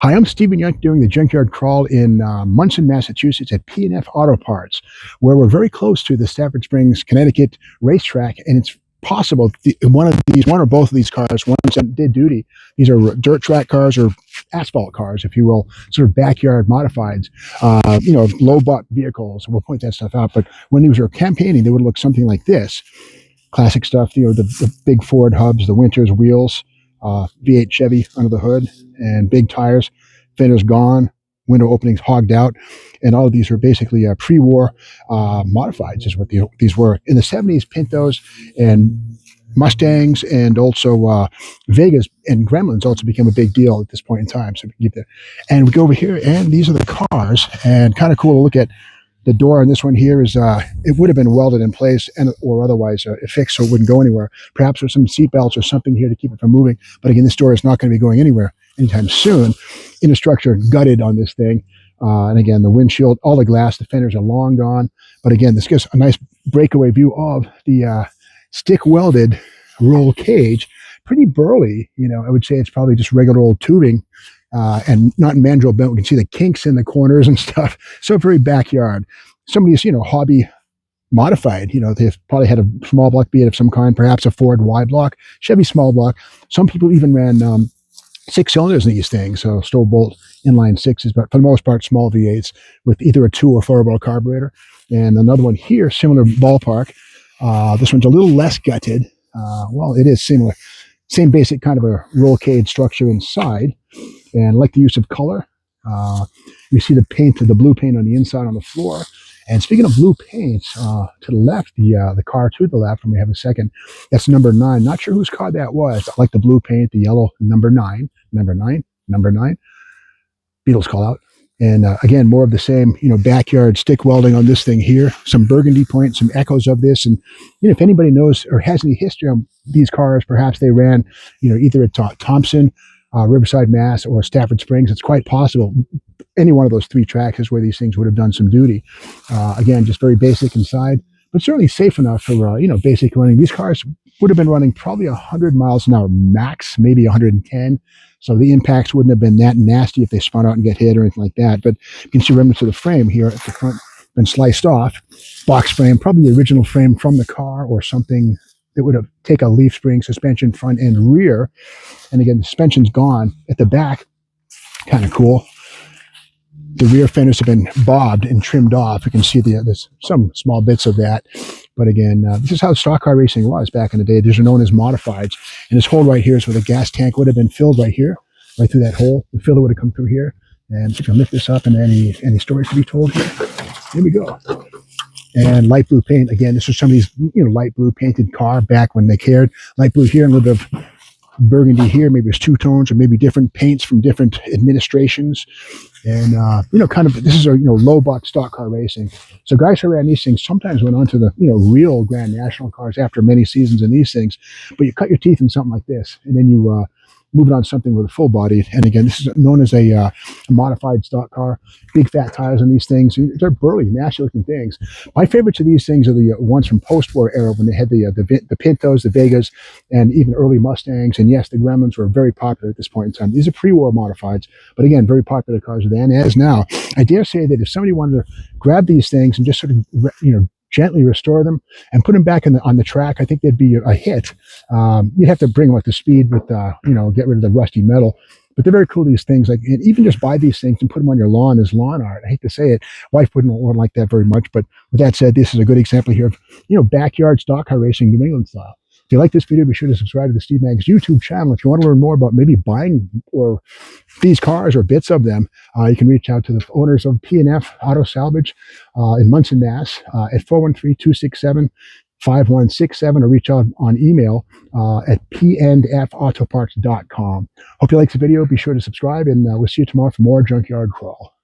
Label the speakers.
Speaker 1: Hi, I'm Stephen Young doing the Junkyard Crawl in Munson, Massachusetts at P&F Auto Parts, where we're very close to the Stafford Springs, Connecticut racetrack, and it's possible one or both of these cars, ones that did duty, these are dirt track cars or asphalt cars, if you will, sort of backyard modifieds, low buck vehicles. We'll point that stuff out. But when these were campaigning, they would look something like this. Classic stuff, the big Ford hubs, the Winters wheels, V8 Chevy under the hood, and big tires, fenders gone, window openings hogged out, and all of these are basically pre-war modifieds, is what these were. In the 70s, Pintos and Mustangs and also Vegas and Gremlins also became a big deal at this point in time. So we keep that. And we go over here, and these are the cars, and kind of cool to look at. The door on this one here is, it would have been welded in place or otherwise fixed so it wouldn't go anywhere. Perhaps there's some seat belts or something here to keep it from moving. But again, this door is not going to be going anywhere anytime soon. Inner structure gutted on this thing. And again, the windshield, all the glass, the fenders are long gone. But again, this gives a nice breakaway view of the stick welded roll cage. Pretty burly, I would say it's probably just regular old tubing. And not in mandrel bent. We can see the kinks in the corners and stuff. So very backyard. Somebody's, hobby modified. They've probably had a small block be it of some kind, perhaps a Ford wide block, Chevy small block. Some people even ran 6 cylinders in these things, so Stow Bolt inline sixes, but for the most part, small V8s with either a 2 or 4 bar carburetor. And another one here, similar ballpark. This one's a little less gutted. Well, it is similar. Same basic kind of a roll cage structure inside. And I like the use of color. You see the blue paint on the inside on the floor. And speaking of blue paint, to the left, the car to the left, when we have a second, that's number 9. Not sure whose car that was. I like the blue paint, the yellow, number 9. Beatles call out. And again, more of the same, backyard stick welding on this thing here. Some burgundy paint, some echoes of this. And, if anybody knows or has any history on these cars, perhaps they ran, either at Thompson, Riverside, Mass, or Stafford Springs. It's quite possible any one of those 3 tracks is where these things would have done some duty. Again, just very basic inside, but certainly safe enough for, basic running. These cars would have been running probably 100 miles an hour max, maybe 110. So the impacts wouldn't have been that nasty if they spun out and get hit or anything like that. But you can see remnants of the frame here at the front been sliced off. Box frame, probably the original frame from the car or something that would have taken a leaf spring suspension front and rear. And again, the suspension's gone. At the back, kind of cool. The rear fenders have been bobbed and trimmed off. You can see there's some small bits of that. But again, this is how stock car racing was back in the day. These are known as modifieds. And this hole right here is where the gas tank would have been filled right here, right through that hole. The filler would have come through here. And if you lift this up and any stories to be told here. Here we go. And light blue paint. Again, this was somebody's light blue painted car back when they cared. Light blue here and a little bit of burgundy here. Maybe it's 2 tones or maybe different paints from different administrations. And, this is low buck stock car racing. So guys who ran these things sometimes went on to the, real Grand National cars after many seasons in these things. But you cut your teeth in something like this, and then you move it on something with a full body. And again, this is known as a modified stock car. Big fat tires on these things. They're burly, nasty looking things. My favorites of these things are the ones from post-war era when they had the Pintos, the Vegas, and even early Mustangs. And yes, the Gremlins were very popular at this point in time. These are pre-war modifieds, but again, very popular cars then as now. I dare say that if somebody wanted to grab these things and just sort of, gently restore them and put them back on the track, I think they'd be a hit. You'd have to bring the speed with, get rid of the rusty metal. But they're very cool, these things. And even just buy these things and put them on your lawn as lawn art. I hate to say it. Wife wouldn't like that very much. But with that said, this is a good example here of, backyard stock car racing, New England style. If you like this video, be sure to subscribe to the Steve Maggs YouTube channel. If you want to learn more about maybe buying or these cars or bits of them, you can reach out to the owners of P&F Auto Salvage in Munson, Mass. At 413-267-5167 or reach out on email at pndfautoparts.com. Hope you like the video. Be sure to subscribe, and we'll see you tomorrow for more Junkyard Crawl.